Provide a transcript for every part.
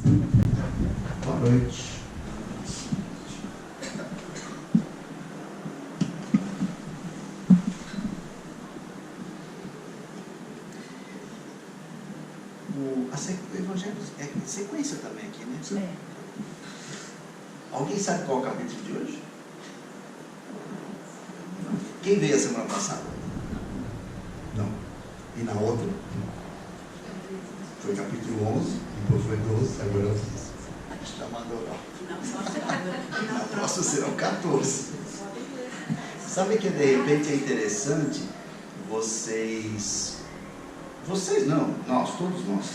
Boa noite. O Evangelho é sequência também aqui, né? É. Alguém sabe qual é o capítulo de hoje? Quem veio a semana passada? Não. E na outra? Foi capítulo 11, depois foi 12, agora é o 15. Já mandou lá. Na próxima serão 14. Sabe que de repente é interessante vocês não, nós, todos nós,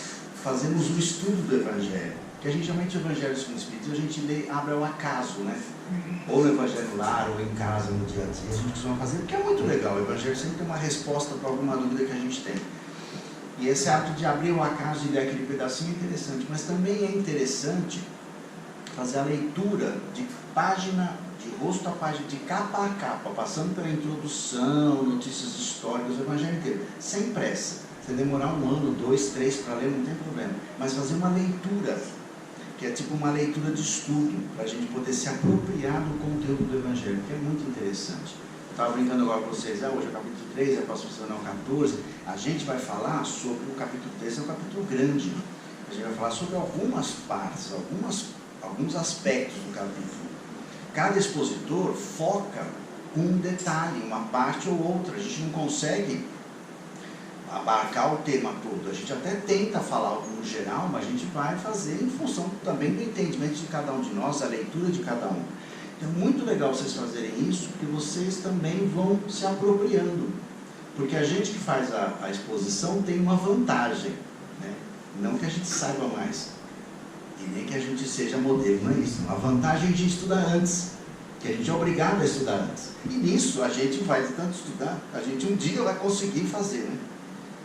fazemos um estudo do Evangelho. Porque a gente geralmente o Evangelho segundo o Espírito, a gente lê, abre ao acaso, né? Ou no Evangelho lar, ou em casa, no dia a dia. A gente costuma fazer, porque é muito legal. O Evangelho sempre tem uma resposta para alguma dúvida que a gente tem. E esse ato de abrir o acaso e ler aquele pedacinho é interessante. Mas também é interessante fazer a leitura de página, de rosto a página, de capa a capa, passando pela introdução, notícias históricas, o Evangelho inteiro, sem pressa. Se demorar 1 ano, 2, 3 para ler, não tem problema. Mas fazer uma leitura, que é tipo uma leitura de estudo, para a gente poder se apropriar do conteúdo do Evangelho, que é muito interessante. Eu estava brincando agora com vocês, hoje é o capítulo 3, é a próxima semana é o 14. A gente vai falar sobre o capítulo 3, é um capítulo grande. A gente vai falar sobre algumas partes, alguns aspectos do capítulo. Cada expositor foca um detalhe, uma parte ou outra. A gente não consegue abarcar o tema todo. A gente até tenta falar algo no geral, mas a gente vai fazer em função também do entendimento de cada um de nós, a leitura de cada um. Então é muito legal vocês fazerem isso, porque vocês também vão se apropriando. Porque a gente que faz a exposição tem uma vantagem, né? Não que a gente saiba mais, e nem que a gente seja modelo, não é isso. A vantagem de estudar antes, que a gente é obrigado a estudar antes. E nisso a gente vai tanto estudar, a gente um dia vai conseguir fazer, né?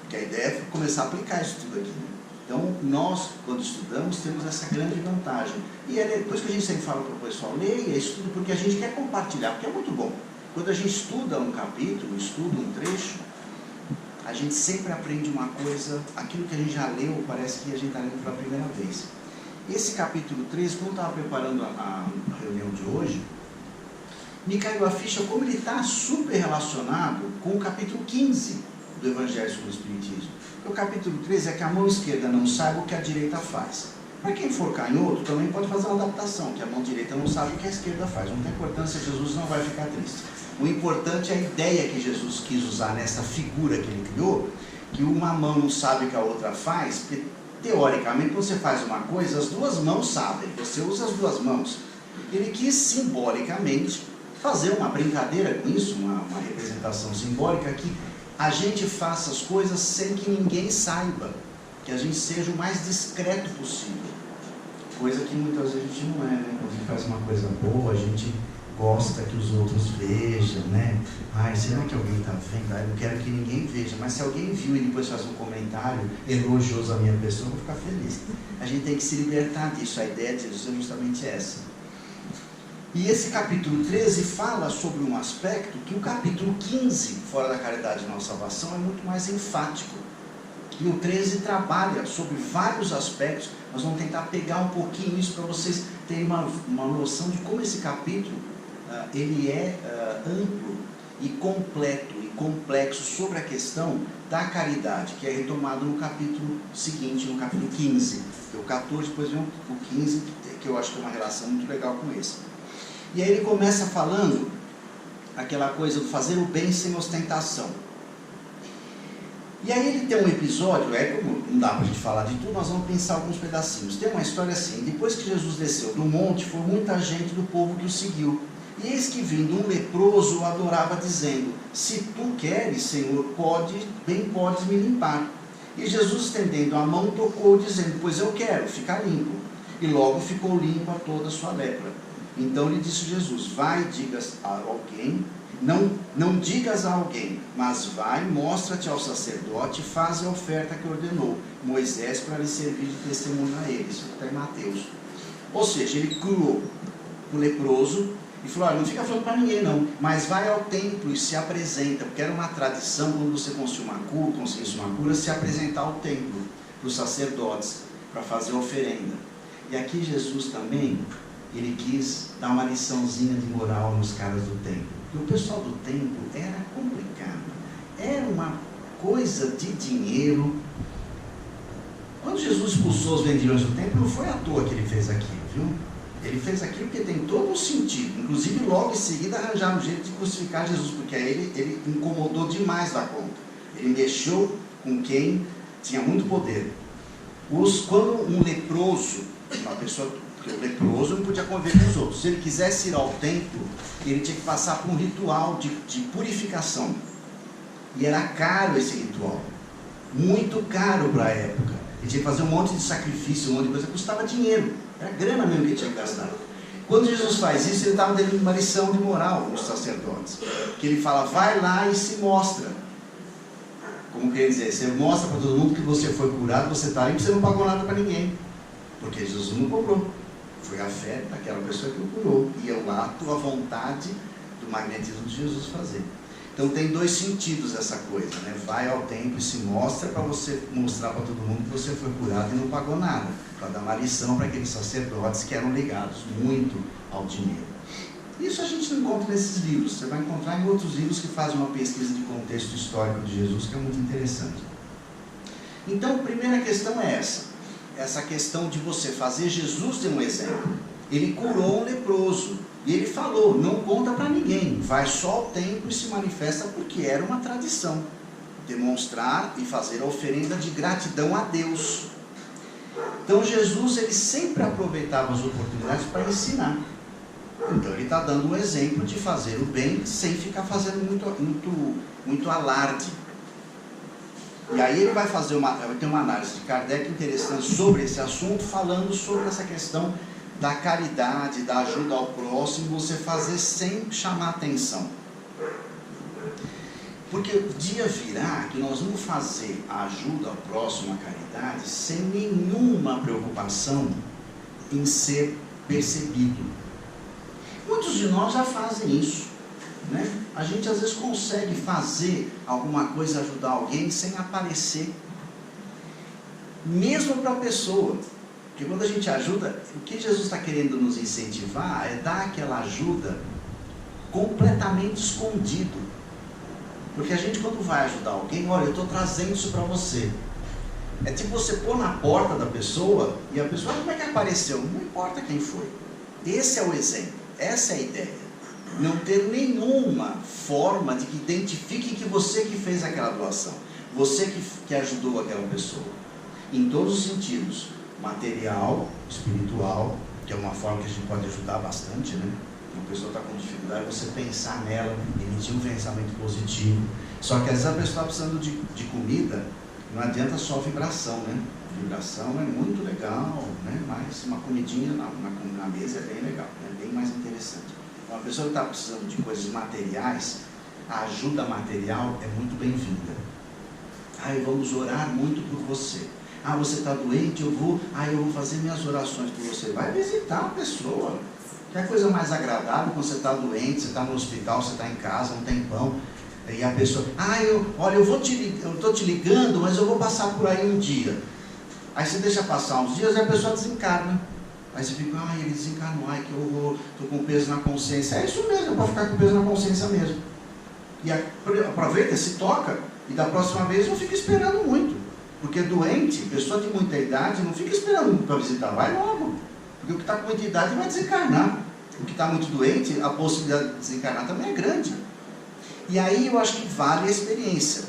Porque a ideia é começar a aplicar isso tudo aqui, né? Então, nós, quando estudamos, temos essa grande vantagem. E é depois que a gente sempre fala para o pessoal, leia, estuda, porque a gente quer compartilhar, porque é muito bom. Quando a gente estuda um capítulo, estuda um trecho, a gente sempre aprende uma coisa, aquilo que a gente já leu, parece que a gente está lendo pela primeira vez. Esse capítulo 13, quando eu estava preparando a reunião de hoje, me caiu a ficha como ele está super relacionado com o capítulo 15 do Evangelho segundo o Espiritismo. O capítulo 13 é que a mão esquerda não sabe o que a direita faz. Para quem for canhoto, também pode fazer uma adaptação, que a mão direita não sabe o que a esquerda faz. Não tem importância, Jesus não vai ficar triste. O importante é a ideia que Jesus quis usar nessa figura que ele criou, que uma mão não sabe o que a outra faz, porque teoricamente quando você faz uma coisa, as duas mãos sabem, você usa as duas mãos. Ele quis simbolicamente fazer uma brincadeira com isso, uma representação simbólica, que a gente faça as coisas sem que ninguém saiba, que a gente seja o mais discreto possível, coisa que muitas vezes a gente não é, né? Quando a gente faz uma coisa boa, a gente gosta que os outros vejam, né? Ai, será que alguém está vendo? Eu não quero que ninguém veja, mas se alguém viu e depois faz um comentário elogioso à minha pessoa, eu vou ficar feliz. A gente tem que se libertar disso, a ideia de Jesus é justamente essa. E esse capítulo 13 fala sobre um aspecto que o capítulo 15, Fora da Caridade e Nossa Salvação, é muito mais enfático. E o 13 trabalha sobre vários aspectos. Nós vamos tentar pegar um pouquinho isso para vocês terem uma noção de como esse capítulo ele é amplo e completo e complexo sobre a questão da caridade, que é retomado no capítulo seguinte, no capítulo 15. O 14, depois vem o 15, que eu acho que tem uma relação muito legal com esse. E aí ele começa falando aquela coisa do fazer o bem sem ostentação. E aí ele tem um episódio, como não dá para a gente falar de tudo, nós vamos pensar alguns pedacinhos. Tem uma história assim: depois que Jesus desceu do monte, foi muita gente do povo que o seguiu. E eis que vindo um leproso o adorava, dizendo: se tu queres, Senhor, bem podes me limpar. E Jesus, estendendo a mão, tocou, dizendo: pois eu quero, ficar limpo. E logo ficou limpo a toda a sua lepra. Então lhe disse Jesus: vai, digas a alguém, não digas a alguém, mas vai, mostra-te ao sacerdote e faz a oferta que ordenou Moisés para lhe servir de testemunho a eles. Isso está em Mateus. Ou seja, ele curou o leproso e falou: olha, não fica falando para ninguém não, mas vai ao templo e se apresenta, porque era uma tradição, quando você conseguisse uma cura, se apresentar ao templo, para os sacerdotes, para fazer a oferenda. E aqui Jesus também, ele quis dar uma liçãozinha de moral nos caras do templo. E o pessoal do templo era complicado. Era uma coisa de dinheiro. Quando Jesus expulsou os vendilhões do templo, não foi à toa que ele fez aquilo, viu? Ele fez aquilo porque tem todo um sentido. Inclusive, logo em seguida, arranjaram um jeito de crucificar Jesus, porque aí ele incomodou demais da conta. Ele mexeu com quem tinha muito poder. Quando um leproso, uma pessoa, porque o leproso não podia conviver com os outros, se ele quisesse ir ao templo, ele tinha que passar por um ritual de purificação. E era caro esse ritual, muito caro para a época. Ele tinha que fazer um monte de sacrifício, um monte de coisa, custava dinheiro, era grana mesmo que ele tinha que gastar. Quando Jesus faz isso, ele estava dando uma lição de moral aos sacerdotes, que ele fala, vai lá e se mostra. Como quer dizer, você mostra para todo mundo que você foi curado, você está limpo, você não pagou nada para ninguém, porque Jesus não cobrou, foi a fé daquela pessoa que o curou, e é o ato, a vontade do magnetismo de Jesus fazer. Então tem dois sentidos essa coisa, né? Vai ao templo e se mostra para você mostrar para todo mundo que você foi curado e não pagou nada, para dar uma lição para aqueles sacerdotes que eram ligados muito ao dinheiro. Isso a gente não encontra nesses livros, você vai encontrar em outros livros que fazem uma pesquisa de contexto histórico de Jesus, que é muito interessante. Então a primeira questão é essa questão de você fazer Jesus de um exemplo. Ele curou um leproso, e ele falou, não conta para ninguém, vai só ao templo e se manifesta, porque era uma tradição, demonstrar e fazer a oferenda de gratidão a Deus. Então Jesus, ele sempre aproveitava as oportunidades para ensinar. Então ele está dando um exemplo de fazer o bem sem ficar fazendo muito alarde. E aí ele vai ter uma análise de Kardec interessante sobre esse assunto, falando sobre essa questão da caridade, da ajuda ao próximo, você fazer sem chamar atenção. Porque o dia virá que nós vamos fazer a ajuda ao próximo, a caridade, sem nenhuma preocupação em ser percebido. Muitos de nós já fazem isso, né? A gente às vezes consegue fazer alguma coisa, ajudar alguém sem aparecer, mesmo para a pessoa. Porque quando a gente ajuda, o que Jesus está querendo nos incentivar é dar aquela ajuda completamente escondido. Porque a gente, quando vai ajudar alguém, olha, eu estou trazendo isso para você. É tipo você pôr na porta da pessoa e a pessoa, como é que apareceu? Não importa quem foi. Esse é o exemplo, essa é a ideia. Não ter nenhuma forma de que identifique que você que fez aquela doação, você que ajudou aquela pessoa. Em todos os sentidos. Material, espiritual, que é uma forma que a gente pode ajudar bastante, né? Uma pessoa está com dificuldade, você pensar nela, emitir um pensamento positivo. Só que às vezes a pessoa está precisando de comida, não adianta só vibração, né? Vibração é muito legal, né? Mas uma comidinha na mesa é bem legal, é bem mais interessante. Uma pessoa que está precisando de coisas materiais, a ajuda material é muito bem-vinda. Vamos orar muito por você. Você está doente, eu vou fazer minhas orações por você. Vai visitar a pessoa. Que é a coisa mais agradável quando você está doente, você está no hospital, você está em casa, não tem pão. E a pessoa, eu estou te ligando, mas eu vou passar por aí um dia. Aí você deixa passar uns dias e a pessoa desencarna. Aí você fica, ele desencarnou, que horror, estou com peso na consciência. É isso mesmo, pode ficar com peso na consciência mesmo. E aproveita, se toca, e da próxima vez não fica esperando muito. Porque doente, pessoa de muita idade, não fica esperando para visitar, vai logo. Porque o que está com muita idade vai desencarnar. O que está muito doente, a possibilidade de desencarnar também é grande. E aí eu acho que vale a experiência.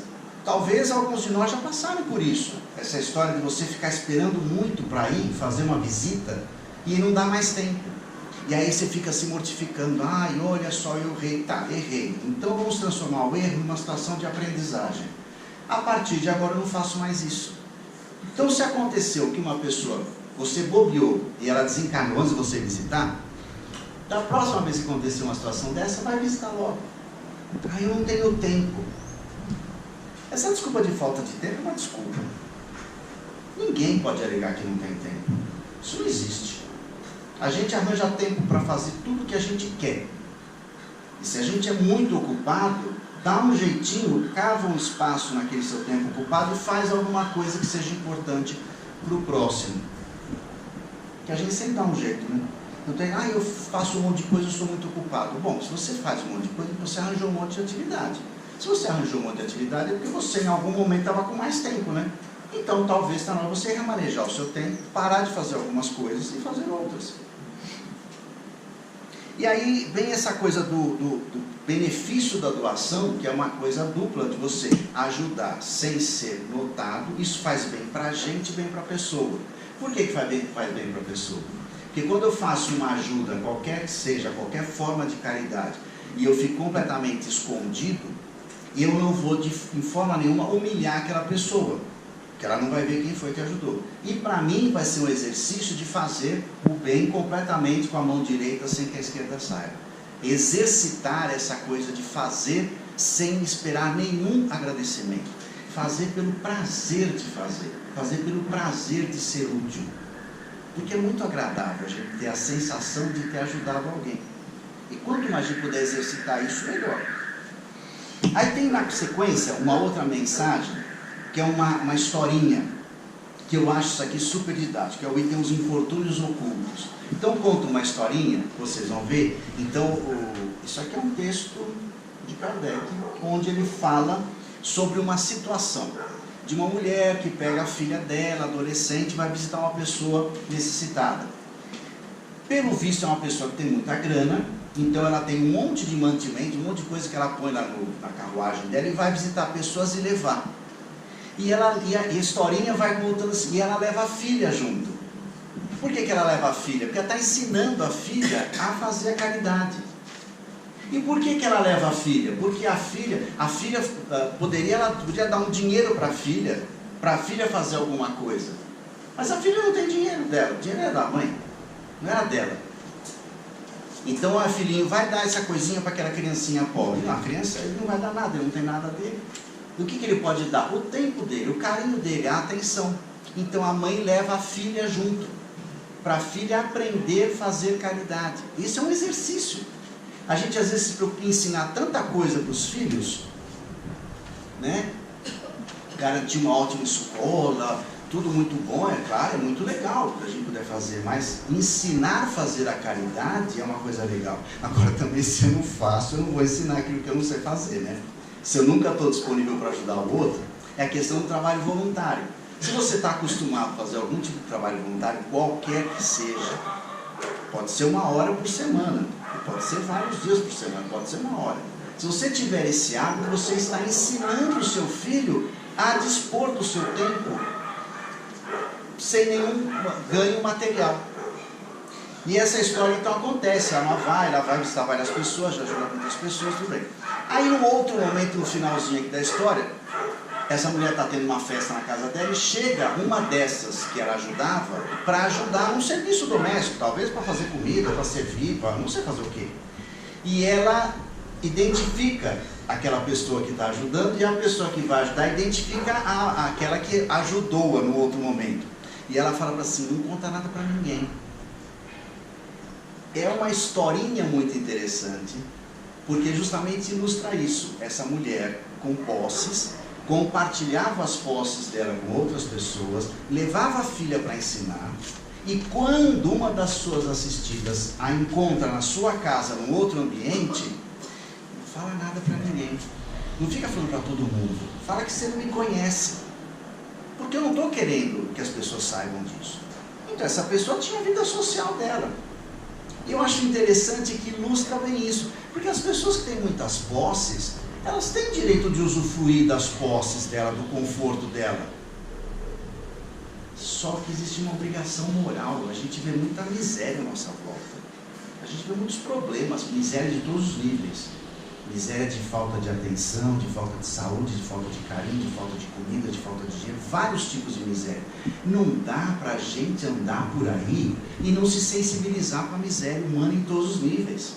Talvez alguns de nós já passaram por isso. Essa história de você ficar esperando muito para ir fazer uma visita e não dá mais tempo. E aí você fica se mortificando. Olha só, eu errei. Errei. Então vamos transformar o erro numa situação de aprendizagem. A partir de agora eu não faço mais isso. Então se aconteceu que uma pessoa, você bobeou e ela desencarnou antes de você visitar, da próxima vez que acontecer uma situação dessa, vai visitar logo. Eu não tenho tempo. Essa desculpa de falta de tempo é uma desculpa. Ninguém pode alegar que não tem tempo. Isso não existe. A gente arranja tempo para fazer tudo o que a gente quer. E se a gente é muito ocupado, dá um jeitinho, cava um espaço naquele seu tempo ocupado e faz alguma coisa que seja importante para o próximo. Que a gente sempre dá um jeito, né? Não tem, eu faço um monte de coisa, eu sou muito ocupado. Bom, se você faz um monte de coisa, você arranjou um monte de atividade. Se você arranjou um monte de atividade, é porque você em algum momento estava com mais tempo, né? Então talvez está na hora você remanejar o seu tempo, parar de fazer algumas coisas e fazer outras. E aí vem essa coisa do benefício da doação, que é uma coisa dupla de você ajudar sem ser notado. Isso faz bem para a gente e bem para a pessoa. Por que faz bem para a pessoa? Porque quando eu faço uma ajuda, qualquer que seja, qualquer forma de caridade, e eu fico completamente escondido, eu não vou de forma nenhuma humilhar aquela pessoa, que ela não vai ver quem foi que ajudou. E para mim vai ser um exercício de fazer o bem completamente com a mão direita, sem que a esquerda saiba. Exercitar essa coisa de fazer sem esperar nenhum agradecimento. Fazer pelo prazer de fazer pelo prazer de ser útil. Porque é muito agradável a gente ter a sensação de ter ajudado alguém. E quanto mais a gente puder exercitar isso, melhor. Aí tem na sequência uma outra mensagem, que é uma historinha, que eu acho isso aqui super didático, que é o item Os Infortúnios Ocultos. Então conta uma historinha, vocês vão ver. Então, isso aqui é um texto de Kardec, onde ele fala sobre uma situação de uma mulher que pega a filha dela, adolescente, e vai visitar uma pessoa necessitada. Pelo visto é uma pessoa que tem muita grana, então ela tem um monte de mantimento, um monte de coisa que ela põe lá na carruagem dela e vai visitar pessoas e levar. E a historinha vai contando assim, e ela leva a filha junto. Por que ela leva a filha? Porque ela está ensinando a filha a fazer a caridade. E por que ela leva a filha? Porque a filha poderia dar um dinheiro para a filha fazer alguma coisa. Mas a filha não tem dinheiro dela, o dinheiro é da mãe, não era dela. Então a filhinha vai dar essa coisinha para aquela criancinha pobre. Não, a criança ele não vai dar nada, ele não tem nada dele. E o que ele pode dar? O tempo dele, o carinho dele, a atenção. Então a mãe leva a filha junto, para a filha aprender a fazer caridade. Isso é um exercício. A gente às vezes se preocupa em ensinar tanta coisa para os filhos, né? Garantir uma ótima escola, tudo muito bom, é claro, é muito legal que a gente puder fazer, mas ensinar a fazer a caridade é uma coisa legal. Agora também, se eu não faço, eu não vou ensinar aquilo que eu não sei fazer, né? Se eu nunca estou disponível para ajudar o outro, é a questão do trabalho voluntário. Se você está acostumado a fazer algum tipo de trabalho voluntário, qualquer que seja, pode ser 1 hora por semana, pode ser vários dias por semana, pode ser 1 hora. Se você tiver esse hábito, você está ensinando o seu filho a dispor do seu tempo sem nenhum ganho material. E essa história então acontece, ela vai visitar várias pessoas, já ajuda muitas pessoas, tudo bem. Aí num outro momento, no finalzinho aqui da história, essa mulher está tendo uma festa na casa dela e chega uma dessas que ela ajudava para ajudar num serviço doméstico, talvez para fazer comida, para servir, para não sei fazer o quê. E ela identifica aquela pessoa que está ajudando e a pessoa que vai ajudar identifica aquela que ajudou-a no outro momento. E ela fala assim, não conta nada para ninguém. É uma historinha muito interessante, porque justamente ilustra isso. Essa mulher com posses, compartilhava as posses dela com outras pessoas, levava a filha para ensinar, e quando uma das suas assistidas a encontra na sua casa, num outro ambiente, não fala nada para ninguém. Não fica falando para todo mundo. Fala que você não me conhece. Porque eu não estou querendo que as pessoas saibam disso. Então essa pessoa tinha a vida social dela. E eu acho interessante que ilustra bem isso. Porque as pessoas que têm muitas posses, elas têm direito de usufruir das posses dela, do conforto dela. Só que existe uma obrigação moral. A gente vê muita miséria à nossa volta. A gente vê muitos problemas, miséria de todos os níveis. Miséria de falta de atenção, de falta de saúde, de falta de carinho, de falta de comida, de falta de dinheiro, vários tipos de miséria. Não dá para a gente andar por aí e não se sensibilizar com a miséria humana em todos os níveis.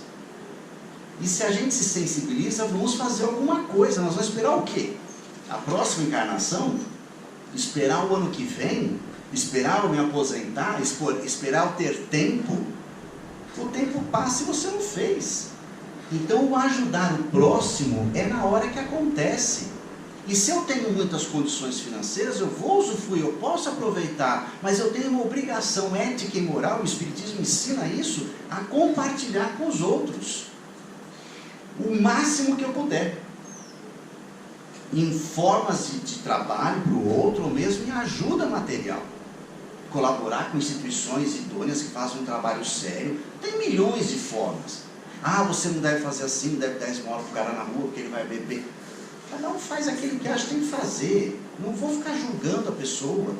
E se a gente se sensibiliza, vamos fazer alguma coisa. Nós vamos esperar o quê? A próxima encarnação? Esperar o ano que vem? Esperar eu me aposentar? Esperar eu ter tempo? O tempo passa e você não fez. Então o ajudar o próximo é na hora que acontece. E se eu tenho muitas condições financeiras, eu vou usufruir, eu posso aproveitar, mas eu tenho uma obrigação ética e moral, o Espiritismo ensina isso, a compartilhar com os outros, o máximo que eu puder, em formas de trabalho para o outro, ou mesmo em ajuda material. Colaborar com instituições idôneas que fazem um trabalho sério, tem milhões de formas. Ah, você não deve fazer assim, não deve dar esmola para o cara na rua, porque ele vai beber. Cada um faz aquilo que acha que tem que fazer. Não vou ficar julgando a pessoa.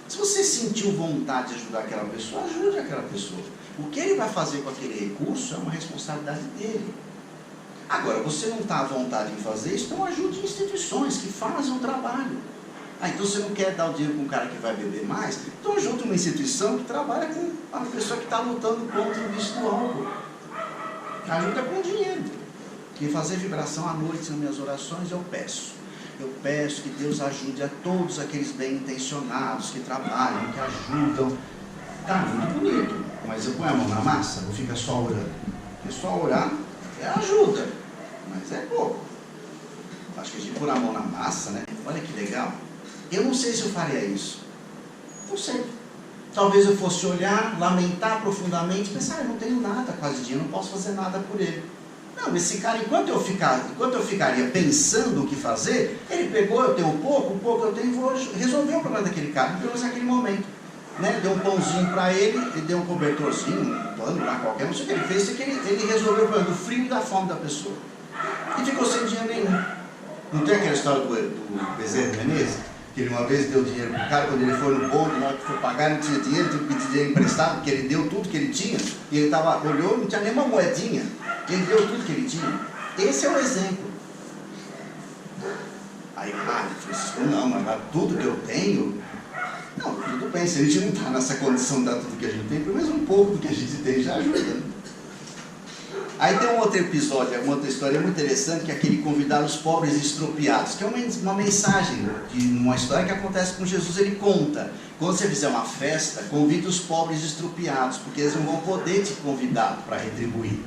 Se você sentiu vontade de ajudar aquela pessoa, ajude aquela pessoa. O que ele vai fazer com aquele recurso é uma responsabilidade dele. Agora, você não está à vontade em fazer isso, então ajude instituições que fazem o trabalho. Ah, então você não quer dar o dinheiro para um cara que vai beber mais? Então ajude uma instituição que trabalha com a pessoa que está lutando contra o vício do álcool. Ajuda com dinheiro. E fazer vibração à noite nas minhas orações, eu peço que Deus ajude a todos aqueles bem intencionados que trabalham, que ajudam. Está muito bonito, mas eu ponho a mão na massa, não fica só orando. Porque só orar é ajuda, mas é pouco. Acho que a gente pôr a mão na massa, né? Olha que legal. Eu não sei se eu faria isso. Não sei. Talvez eu fosse olhar, lamentar profundamente, pensar, eu não tenho nada quase dia, não posso fazer nada por ele. Não, esse cara, enquanto eu ficaria pensando o que fazer, ele pegou, eu tenho o pouco eu tenho, vou resolver o problema daquele cara, pelo menos naquele momento. Né? Deu um pãozinho para ele deu um cobertorzinho, um pano lá qualquer, não sei o que ele fez, sei que ele resolveu o problema do frio e da fome da pessoa. E ficou sem dinheiro nenhum. Não tem aquela história do Bezerra de Menezes? Que ele uma vez deu dinheiro para o cara, quando ele foi no bonde, na hora que foi pagar, não tinha dinheiro, teve que pedir dinheiro emprestado, porque ele deu tudo que ele tinha, e ele olhou, não tinha nem uma moedinha, ele deu tudo que ele tinha. Esse é o exemplo. Aí Francisco, não, mas tudo que eu tenho, não, tudo bem, se a gente não está nessa condição de dar tudo que a gente tem, pelo menos um pouco do que a gente tem já ajuda, né? Aí tem um outro episódio, uma outra história muito interessante, que é aquele convidar os pobres estropiados, que é uma mensagem, uma história que acontece com Jesus. Ele conta, quando você fizer uma festa, convide os pobres estropiados, porque eles não vão poder te convidar para retribuir.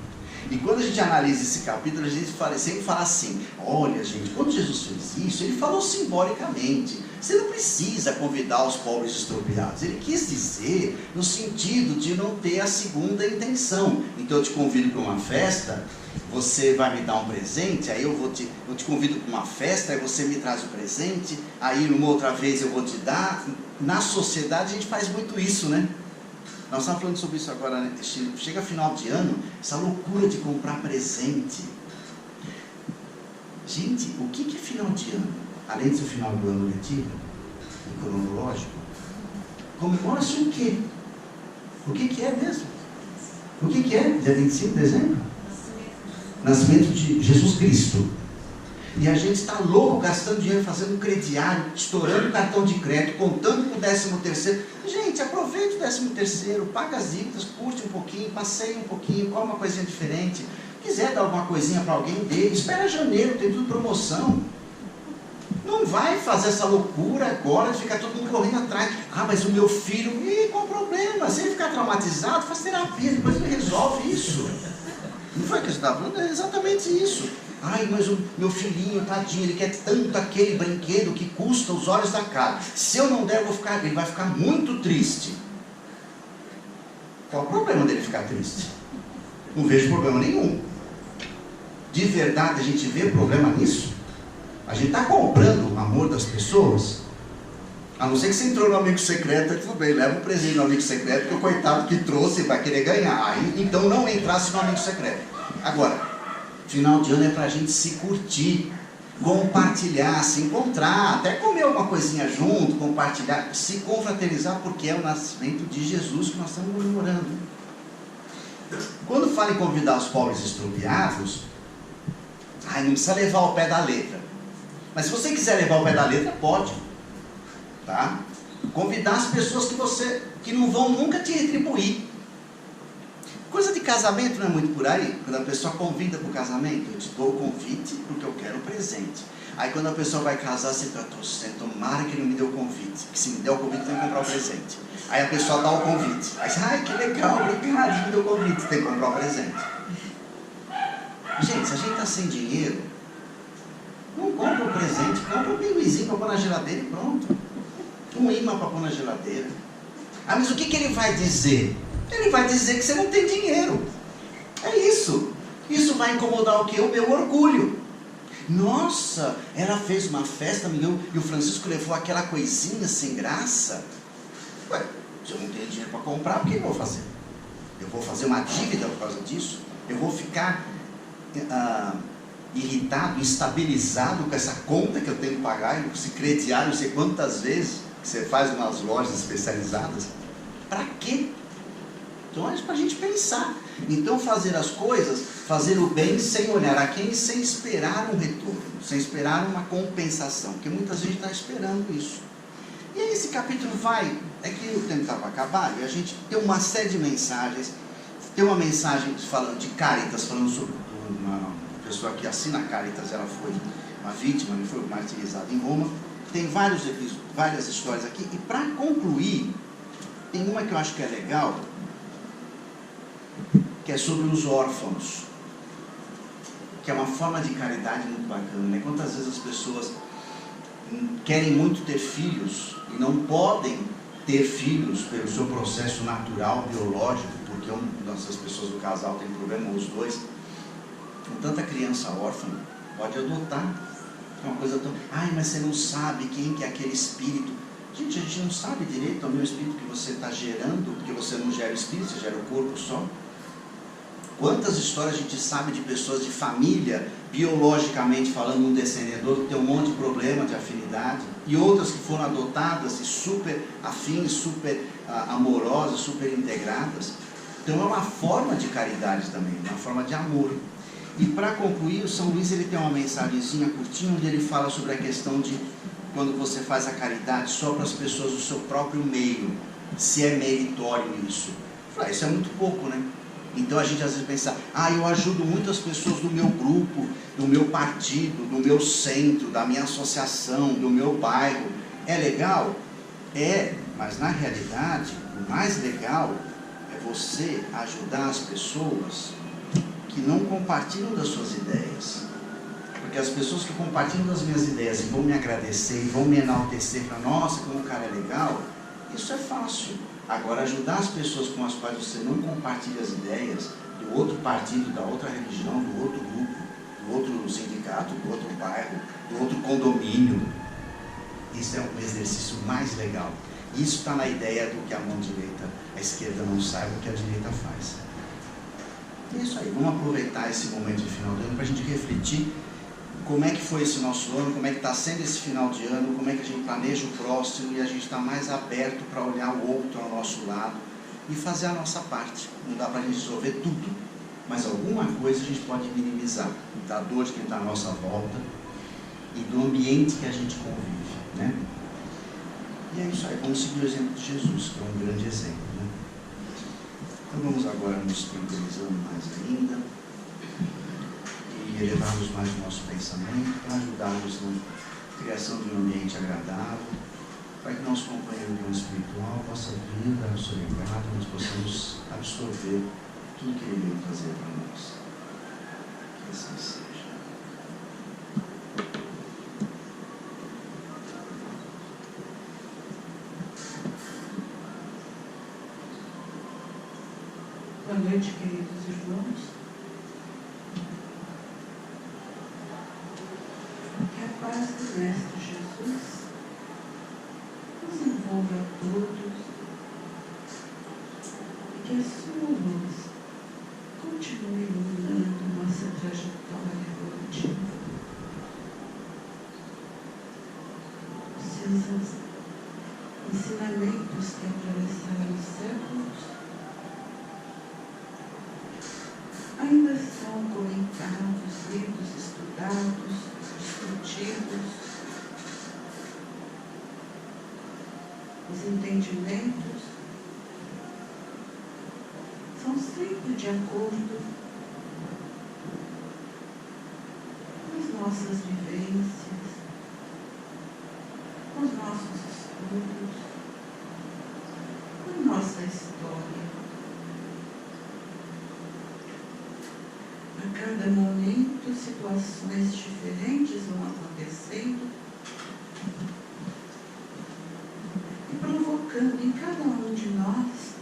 E quando a gente analisa esse capítulo, a gente sempre fala assim, olha gente, quando Jesus fez isso, ele falou simbolicamente, você não precisa convidar os pobres estropiados. Ele quis dizer no sentido de não ter a segunda intenção. Então eu te convido para uma festa, você vai me dar um presente, aí eu te convido para uma festa, aí você me traz o presente, aí numa outra vez eu vou te dar. Na sociedade a gente faz muito isso, né? Nós estamos falando sobre isso agora, né? Chega final de ano, essa loucura de comprar presente. Gente, o que é final de ano? Além de ser o final do ano letivo, o cronológico, comemora-se o quê? O que é mesmo? O que é? Dia 25 de dezembro? Nascimento de Jesus Cristo. E a gente está louco, gastando dinheiro, fazendo crediário, estourando o cartão de crédito, contando com o 13º. Gente, aproveite o 13º, paga as dívidas, curte um pouquinho, passeie um pouquinho, come uma coisinha diferente. Quiser dar alguma coisinha para alguém, dê. Espera janeiro, tem tudo promoção. Não vai fazer essa loucura agora de ficar todo mundo correndo atrás. Ah, mas o meu filho, qual o problema? Se ele ficar traumatizado, faz terapia, depois ele resolve isso. Não foi o que você estava falando? É exatamente isso. Ai, mas o meu filhinho, tadinho, ele quer tanto aquele brinquedo que custa os olhos da cara. Se eu não der, ele vai ficar muito triste. Qual o problema dele ficar triste? Não vejo problema nenhum. De verdade, a gente vê problema nisso? A gente está comprando o amor das pessoas? A não ser que você entrou no amigo secreto, tudo bem, leva um presente no amigo secreto, porque o coitado que trouxe vai querer ganhar. Aí, então não entrasse no amigo secreto. Agora, final de ano é para a gente se curtir, compartilhar, se encontrar, até comer alguma coisinha junto, compartilhar, se confraternizar, porque é o nascimento de Jesus que nós estamos comemorando. Quando fala em convidar os pobres estropiados, não precisa levar ao pé da letra. Mas se você quiser levar ao pé da letra, pode. Tá? Convidar as pessoas que não vão nunca te retribuir. Coisa de casamento não é muito por aí? Quando a pessoa convida para o casamento, eu te dou o convite porque eu quero o presente. Aí quando a pessoa vai casar, você fala, tomara que ele me dê o convite, porque se me der o convite, tem que comprar o presente. Aí a pessoa dá o convite. Aí você, que legal, obrigado, me deu o convite, tem que comprar o presente. Gente, se a gente está sem dinheiro, Não compra um presente, compra um pinguizinho para pôr na geladeira e pronto. Um imã para pôr na geladeira. Ah, mas o que ele vai dizer? Ele vai dizer que você não tem dinheiro. É isso. Isso vai incomodar o quê? O meu orgulho. Nossa, ela fez uma festa e o Francisco levou aquela coisinha sem graça. Ué, se eu não tenho dinheiro para comprar, o que eu vou fazer? Eu vou fazer uma dívida por causa disso? Eu vou ficar irritado, estabilizado com essa conta que eu tenho que pagar e se crediar não sei quantas vezes que você faz umas lojas especializadas? Para quê? Então é para a gente pensar. Então fazer as coisas, fazer o bem sem olhar a quem, sem esperar um retorno, sem esperar uma compensação, porque muitas vezes está esperando isso. E aí esse capítulo vai, é que o tempo estava acabado, e a gente tem uma série de mensagens. Tem uma mensagem falando de Cáritas, falando sobre uma pessoa que assina Cáritas, ela foi uma vítima, ele foi martirizado em Roma. Tem várias histórias aqui, e para concluir, tem uma que eu acho que é legal, que é sobre os órfãos, que é uma forma de caridade muito bacana, né? Quantas vezes as pessoas querem muito ter filhos e não podem ter filhos pelo seu processo natural, biológico, porque essas pessoas do casal têm problema, os dois, com tanta criança órfã, pode adotar. É uma coisa tão... Ai, mas você não sabe quem que é aquele espírito. Gente, a gente não sabe direito o meu espírito que você está gerando, porque você não gera o espírito, você gera o corpo só. Quantas histórias a gente sabe de pessoas de família, biologicamente falando, um descendedor que tem um monte de problema de afinidade, e outras que foram adotadas e super afins, super amorosas, super integradas. Então é uma forma de caridade também, uma forma de amor. E para concluir, o São Luís ele tem uma mensagenzinha curtinha, onde ele fala sobre a questão de quando você faz a caridade só para as pessoas do seu próprio meio, se é meritório isso. Isso é muito pouco, né? Então a gente às vezes pensa, eu ajudo muitas pessoas do meu grupo, do meu partido, do meu centro, da minha associação, do meu bairro. É legal? É, mas na realidade, o mais legal é você ajudar as pessoas que não compartilham das suas ideias. Porque as pessoas que compartilham das minhas ideias e vão me agradecer e vão me enaltecer para, nossa, como o cara é legal, isso é fácil. Agora, ajudar as pessoas com as quais você não compartilha as ideias, do outro partido, da outra religião, do outro grupo, do outro sindicato, do outro bairro, do outro condomínio, isso é um exercício mais legal. Isso está na ideia do que a mão direita, a esquerda não saiba o que a direita faz. É isso aí, vamos aproveitar esse momento de final de ano para a gente refletir como é que foi esse nosso ano, como é que está sendo esse final de ano, como é que a gente planeja o próximo e a gente está mais aberto para olhar o outro ao nosso lado e fazer a nossa parte. Não dá para a gente resolver tudo, mas alguma coisa a gente pode minimizar da dor de quem está à nossa volta e do ambiente que a gente convive, né? E é isso aí, vamos seguir o exemplo de Jesus, que é um grande exemplo, né? Então vamos agora nos tranquilizando mais ainda e elevarmos mais o nosso pensamento para ajudarmos na criação de um ambiente agradável, para que nosso companheiro de espiritual possa vir dar o seu legado, nós possamos absorver tudo que ele veio trazer para nós. Que assim seja. Boa noite, queridos irmãos. Que a paz do Mestre Jesus nos envolva a todos e que a sua luz continue iluminando nossa trajetória evolutiva. Os seus ensinamentos que atravessaram os séculos ainda são comentados, lidos, estudados, discutidos. Os entendimentos são sempre de acordo com as nossas vivências, com os nossos estudos, com a nossa história. A cada momento, situações diferentes vão acontecendo e provocando em cada um de nós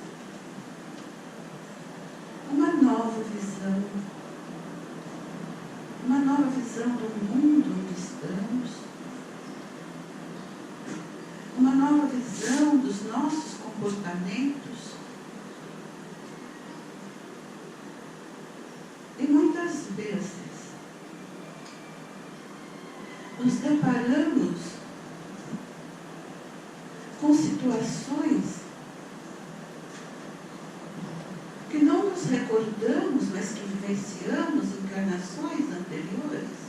uma nova visão do mundo onde estamos, uma nova visão dos nossos comportamentos. E muitas vezes nos deparamos com situações que não nos recordamos, mas que vivenciamos em encarnações anteriores.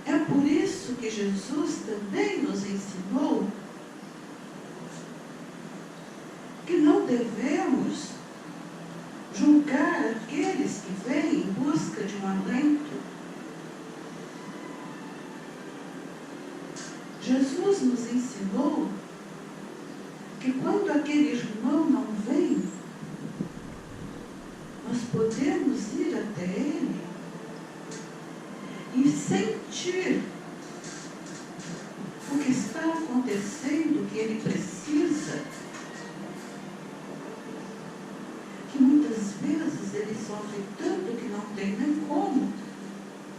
É por isso que Jesus também nos ensinou que não devemos julgar aqueles que vêm em busca de um alento. Jesus nos ensinou que quando aquele irmão não vem, nós podemos ir até ele e sentir o que está acontecendo, o que ele precisa, que muitas vezes ele sofre tanto que não tem nem como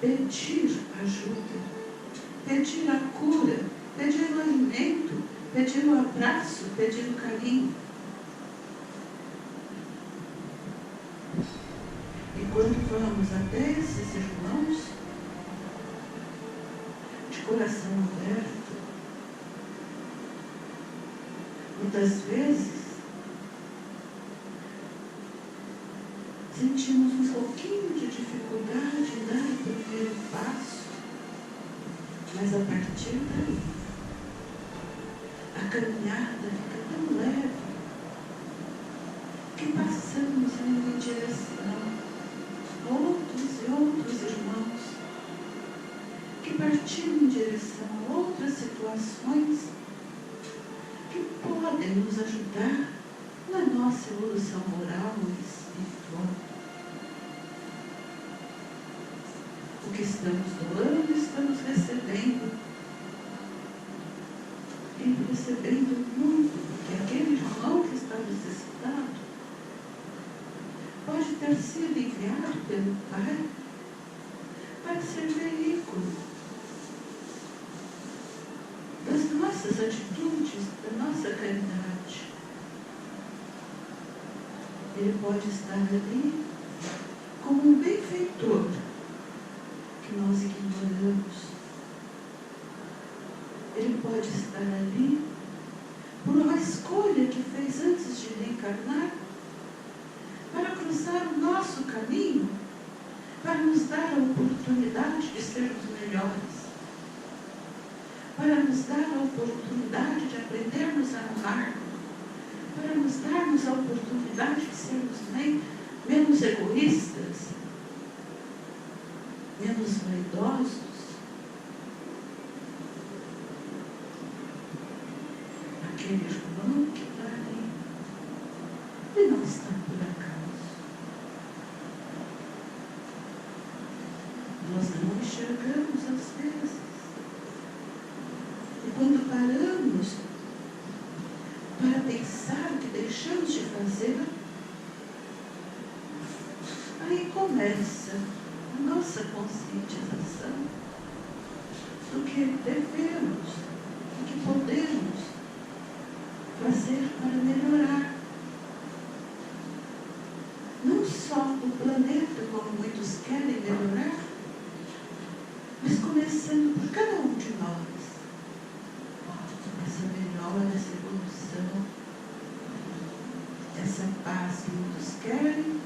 pedir ajuda, pedir a cura, pedir o alimento, pedir o abraço, pedir o carinho. E quando vamos até esses irmãos, de coração aberto, muitas vezes sentimos um pouquinho de dificuldade em dar o primeiro passo, mas a partir daí, a caminhada fica tão leve que passamos em direção a outros e outros irmãos que partiram em direção a outras situações que podem nos ajudar na nossa evolução moral e espiritual. O que estamos doando, estamos recebendo. E recebendo muito, porque aquele irmão que está necessitado pode ter sido enviado pelo Pai para ser veículo das nossas atitudes, da nossa caridade. Ele pode estar ali como um benfeitor que nós ignoramos. Ele pode estar ali por uma escolha que fez antes de reencarnar, para cruzar o nosso caminho, para nos dar a oportunidade de sermos melhores, para nos dar a oportunidade de aprendermos a amar, para nos darmos a oportunidade de sermos menos egoístas, menos vaidosos. Aquele irmão que está ali, ele não está por acaso. Nós não enxergamos às vezes. E quando paramos para pensar o que deixamos de fazer, aí começa a nossa conscientização do que devemos, do que podemos fazer para melhorar. Não só o planeta, como muitos querem melhorar, mas começando por cada um de nós. Essa melhora, essa evolução, essa paz que muitos querem,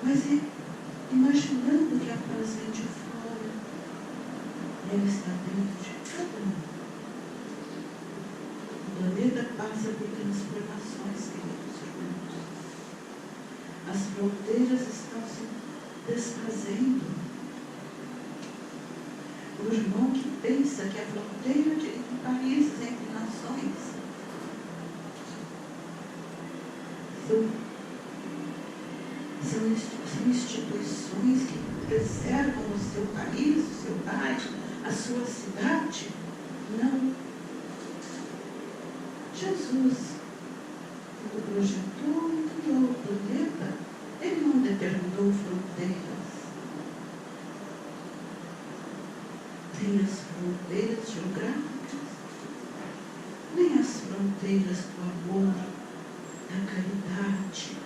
mas imaginando que a paz vem de fora, ela está dentro de cada um. O planeta passa por transformações, queridos irmãos. As fronteiras estão se desfazendo. O irmão que pensa que a fronteira entre países, entre nações, são instituições que preservam o seu país, o seu bairro, a sua cidade. Não. Jesus, quando projetou e criou o planeta, ele não determinou fronteiras. Nem as fronteiras geográficas, nem as fronteiras do amor, da caridade,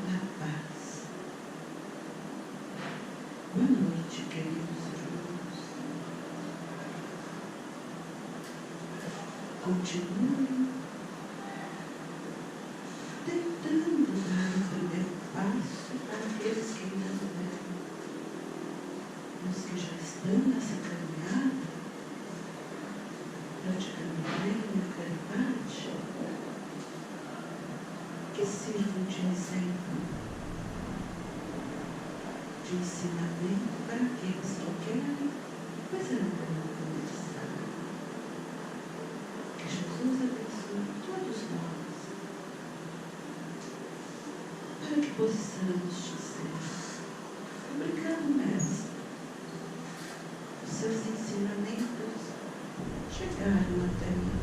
da paz. Boa noite, queridos irmãos. Continuem tentando dar o primeiro passo para aqueles que ainda não deram. Os que já estão nessa caminhada, praticando bem a caridade, que sirvam de exemplo, de ensinamento para aqueles que querem, mas não podem começar. Que Jesus abençoe todos nós, para que possamos dizer: obrigado, Mestre. Os seus ensinamentos chegaram até mim,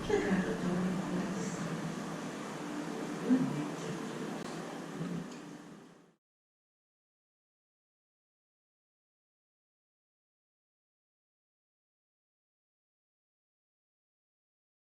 chegaram até o meu coração. Amém.